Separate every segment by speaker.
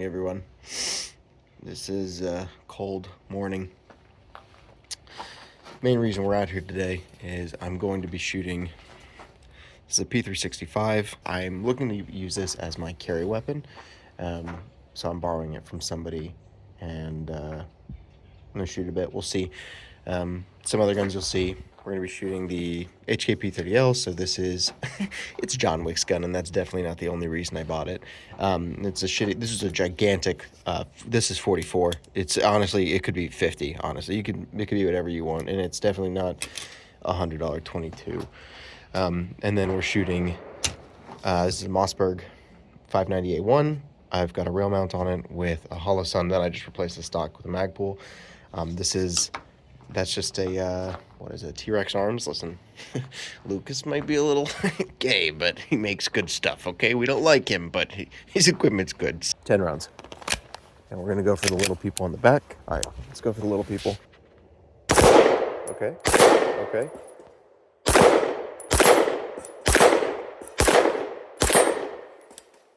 Speaker 1: everyone. This is a cold morning. Main reason we're out here today is I'm going to be shooting. This is a P365. I'm looking to use this as my carry weapon. So I'm borrowing it from somebody, and I'm going to shoot a bit. We'll see. Some other guns you'll see. We're going to be shooting the HKP30L, so this is, it's John Wick's gun, and that's definitely not the only reason I bought it. This is a gigantic, this is 44. It's honestly, it could be 50, honestly. It could be whatever you want, and it's definitely not $100 22. And then we're shooting, this is a Mossberg 590A1. I've got a rail mount on it with a hollow sun that I just replaced the stock with a Magpul. That's just a, T-Rex arms. Listen, Lucas might be a little gay, but he makes good stuff, okay? We don't like him, but his equipment's good. 10 rounds. And we're going to go for the little people on the back. All right, let's go for the little people. Okay.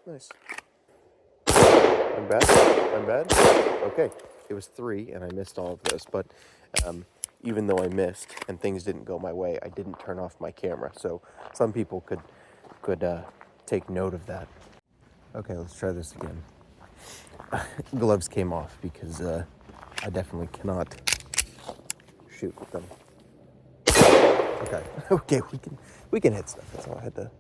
Speaker 1: Nice. I'm bad. Okay. It was 3, and I missed all of those, but even though I missed and things didn't go my way, I didn't turn off my camera, so some people could take note of that. Okay, let's try this again. Gloves came off because I definitely cannot shoot with them. Okay, we can hit stuff. That's all I had to.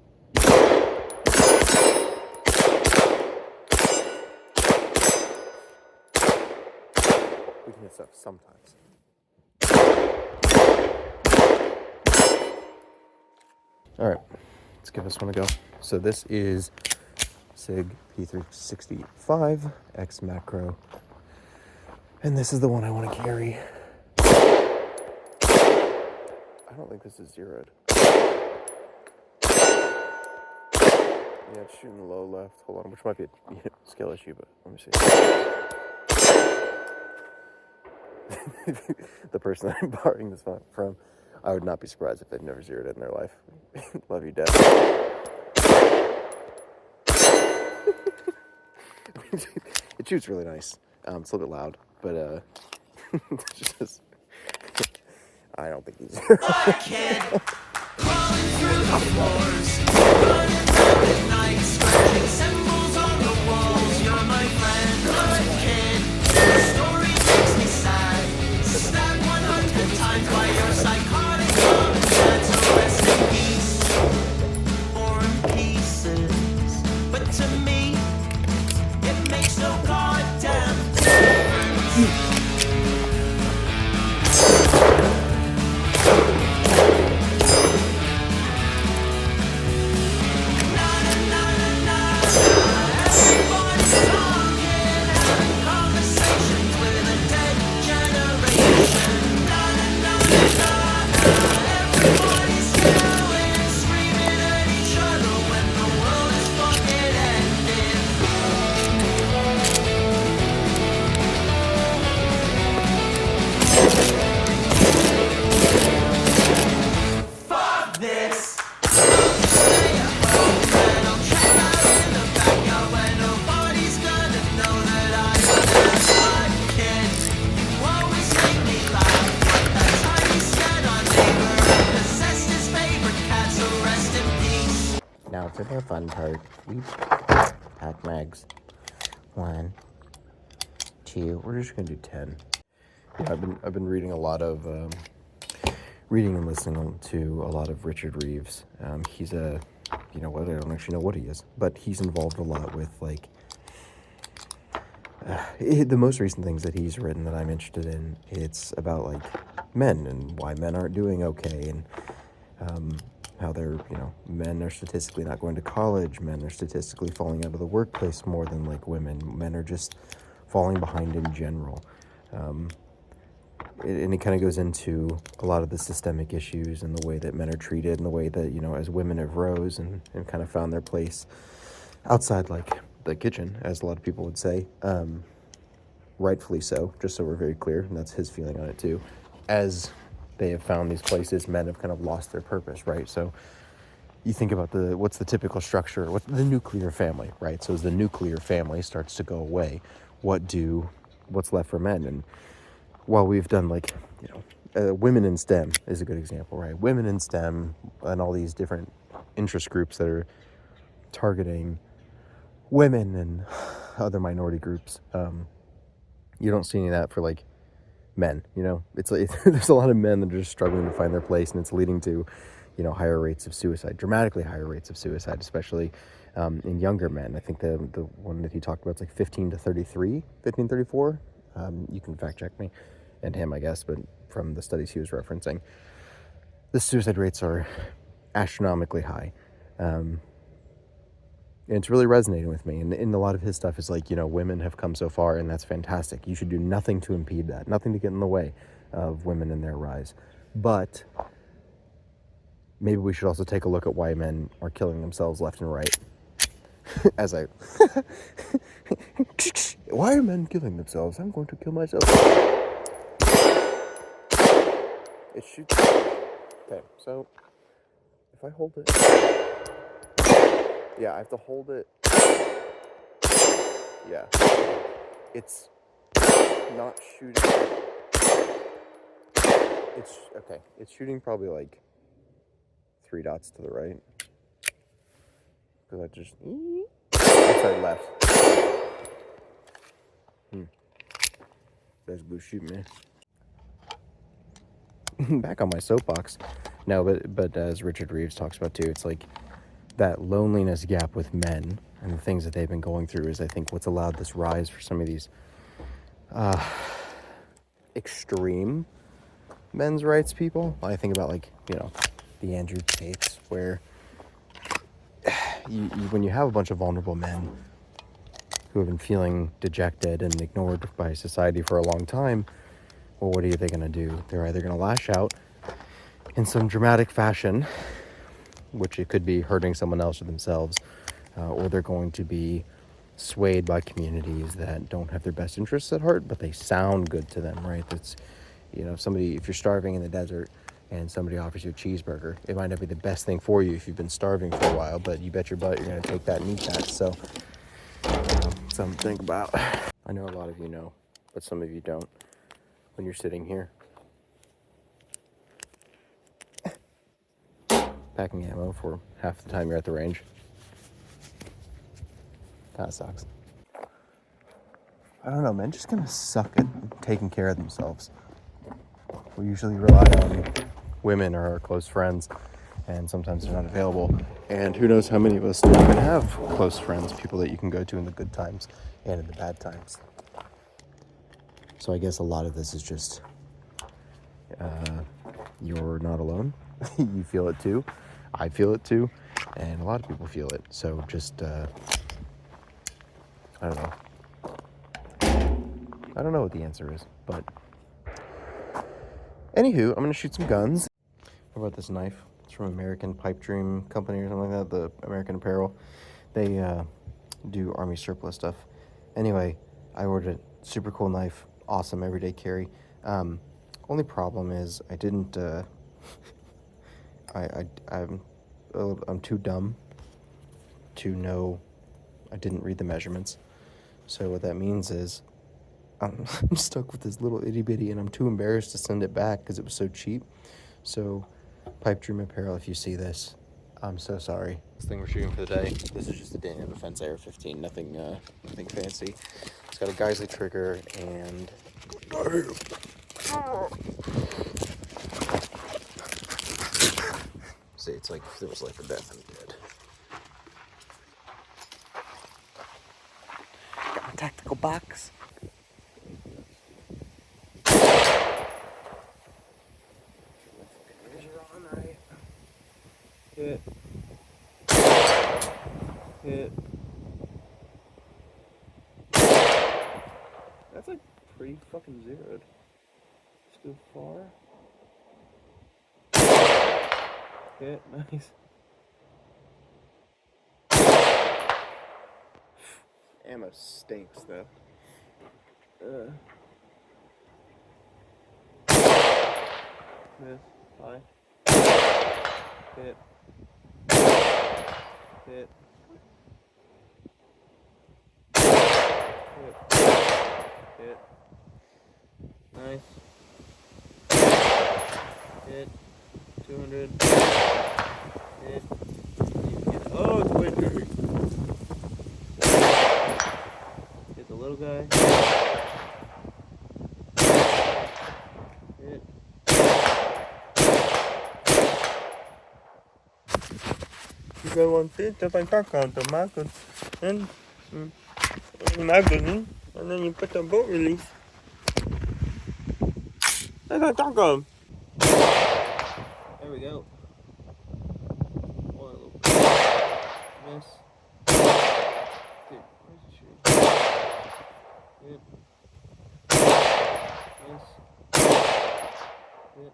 Speaker 1: We can hit stuff sometimes. All right, let's give this one a go. So this is SIG P365 X Macro, and this is the one I want to carry. I don't think this is zeroed. Yeah, it's shooting low left. Hold on, which might be a skill issue, but let me see. The person I'm borrowing this from, I would not be surprised if they've never zeroed it in their life. Love you, Dad. It shoots really nice. It's a little bit loud, but just, I don't think he's zeroed. I can't crawling through the floors, running down the night, scratching symbols on the walls. You're my friend, I can't. The story makes me sad. Stabbed 100 times by your psychotic mom and dad, so rest in peace. Foreign pieces, but to me, it makes no goddamn difference. Now for the fun part, we pack mags. 1, 2. We're just gonna do 10. Yeah, I've been reading a lot of reading and listening to a lot of Richard Reeves. He's I don't actually know what he is, but he's involved a lot with like the most recent things that he's written that I'm interested in. It's about like men and why men aren't doing okay, and how they're, men are statistically not going to college, men are statistically falling out of the workplace more than like women, men are just falling behind in general. And it kind of goes into a lot of the systemic issues and the way that men are treated and the way that, as women have rose and kind of found their place outside like the kitchen, as a lot of people would say. Rightfully so, just so we're very clear, and that's his feeling on it too. As they have found these places, men have kind of lost their purpose, right? So you think about what's the typical structure, what's the nuclear family, right? So as the nuclear family starts to go away, what's left for men? And while we've done like, women in STEM is a good example, right? Women in STEM and all these different interest groups that are targeting women and other minority groups. You don't see any of that for like men, it's like there's a lot of men that are just struggling to find their place, and it's leading to, higher rates of suicide, dramatically higher rates of suicide, especially in younger men. I think the one that he talked about is like 15 to 33, 15, 34. You can fact check me and him, I guess, but from the studies he was referencing, the suicide rates are astronomically high. And it's really resonating with me. And a lot of his stuff is like, women have come so far, and that's fantastic. You should do nothing to impede that, nothing to get in the way of women in their rise. But maybe we should also take a look at why men are killing themselves left and right. Why are men killing themselves? I'm going to kill myself. It shoots. Okay, so if I hold it. Yeah, I have to hold it. Yeah. It's not shooting. It's shooting probably like 3 dots to the right. Because I just. Outside left. There's blue shooting me. Back on my soapbox. No, but as Richard Reeves talks about too, it's like that loneliness gap with men and the things that they've been going through is, I think, what's allowed this rise for some of these extreme men's rights people. I think about like, the Andrew Tates, where when you have a bunch of vulnerable men who have been feeling dejected and ignored by society for a long time, well, what are they going to do? They're either going to lash out in some dramatic fashion, which it could be hurting someone else or themselves, or they're going to be swayed by communities that don't have their best interests at heart, but they sound good to them, right? That's, if you're starving in the desert and somebody offers you a cheeseburger, it might not be the best thing for you if you've been starving for a while, but you bet your butt you're going to take that and eat that. So, something to think about. I know a lot of you know, but some of you don't. When you're sitting here packing ammo for half the time you're at the range, kind of sucks. I don't know, men just kind of suck at taking care of themselves. We usually rely on women or our close friends, and sometimes they're not available. And who knows how many of us don't even have close friends, people that you can go to in the good times and in the bad times. So I guess a lot of this is just, you're not alone. You feel it too. I feel it too. And a lot of people feel it. So just, I don't know. I don't know what the answer is, but anywho, I'm going to shoot some guns. What about this knife? It's from American Pipe Dream Company or something like that, the American Apparel. They do Army surplus stuff. Anyway, I ordered it. Super cool knife. Awesome everyday carry. Only problem is I didn't, I'm too dumb to know. I didn't read the measurements. So what that means is I'm stuck with this little itty bitty, and I'm too embarrassed to send it back because it was so cheap. So, Pipe Dream Apparel, if you see this, I'm so sorry. This thing we're shooting for the day. This is just a Daniel Defense AR-15, nothing fancy. It's got a Geisley trigger and. See, it's like if there was life or death, I'm dead. Got my tactical box. Hit. That's like pretty fucking zeroed. Let's go far. Hit, nice. Ammo stinks though. Miss. High. Hit. Hit. Hit. Nice. Hit. 200. Hit. Oh, it's way big. Hit the little guy. Hit. You go on this, just like that on the market. And magazine, and then you put the boat release. That's a taco. There we go. One little miss. Dude, where's the shooting? Hit. Miss. Hit.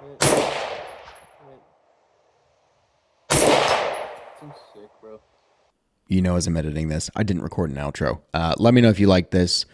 Speaker 1: Hit. Hit. Seems sick, bro. You know, as I'm editing this, I didn't record an outro. Let me know if you like this.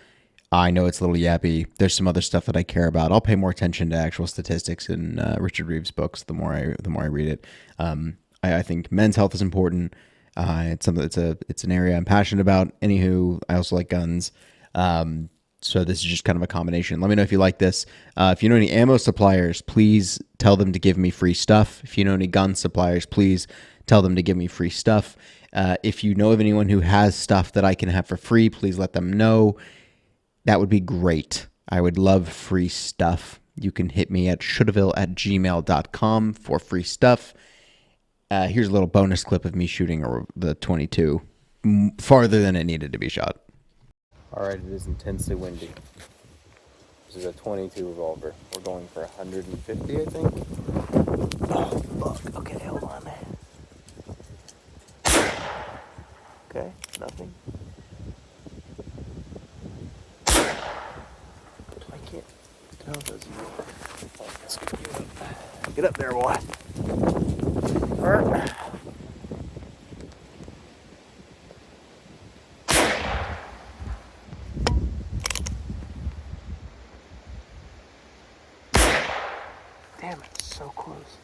Speaker 1: I know it's a little yappy. There's some other stuff that I care about. I'll pay more attention to actual statistics in Richard Reeves' books the more I read it. I think men's health is important. It's something it's an area I'm passionate about. Anywho, I also like guns. So this is just kind of a combination. Let me know if you like this. If you know any ammo suppliers, please tell them to give me free stuff. If you know any gun suppliers, please tell them to give me free stuff. If you know of anyone who has stuff that I can have for free, please let them know. That would be great. I would love free stuff. You can hit me at shouldaville@gmail.com for free stuff. Here's a little bonus clip of me shooting the 22 farther than it needed to be shot. All right, it is intensely windy. This is a 22 revolver. We're going for 150, I think. Oh, fuck. Okay, hold on. Okay, nothing. I can't tell if it's get up there, boy. Damn it, so close.